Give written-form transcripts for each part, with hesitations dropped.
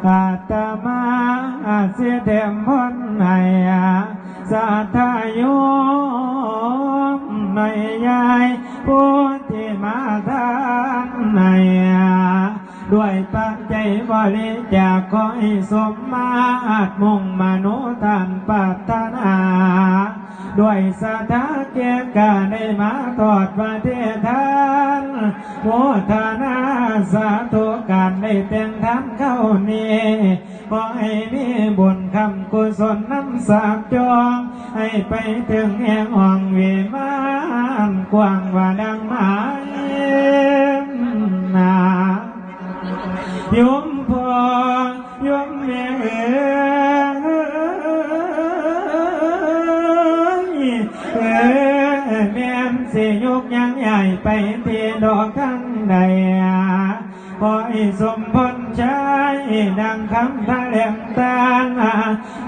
อาตมาเสียเต็มพ้นให้สัทธาโยมไม่ยายผู้ที่มาทานให้ด้วยปัจจัยบริจาคขอให้สมมาตรมุ่งมโนทานปรารถนาด้วยศรัทธาเกียรติการได้มาทอดประเทศทานโมทนาสาธุการได้แต่งทำเข้านี้ขอให้มีบุญคำกุศลน้ำสาบจองให้ไปถึงแห่งห้องวิมานกว้างว่าดังไม้ยมพ่อยมแม่แม่สิยกยังใหญ่ไปที่ดอกทั้งใดขอให้สมพรใช้ดังคำแถลงตา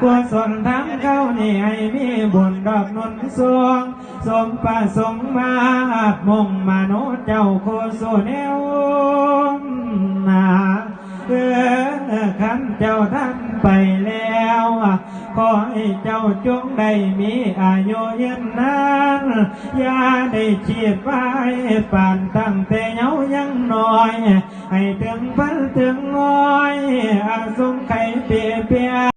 กุศลทั้งเข้านี่ให้มีบุญดอกนุนสวงสมประสงค์มามุ่งมโนเจ้าโคสุเนวขันเจ้าท่านไปแล้วขอให้เจ้าจงได้มีอายุยืนนานอย่าได้ชีพไปป่านตั้งแต่เยาว์ยังน้อยให้ถึงพันถึงน้อยอาสงไข่เปีย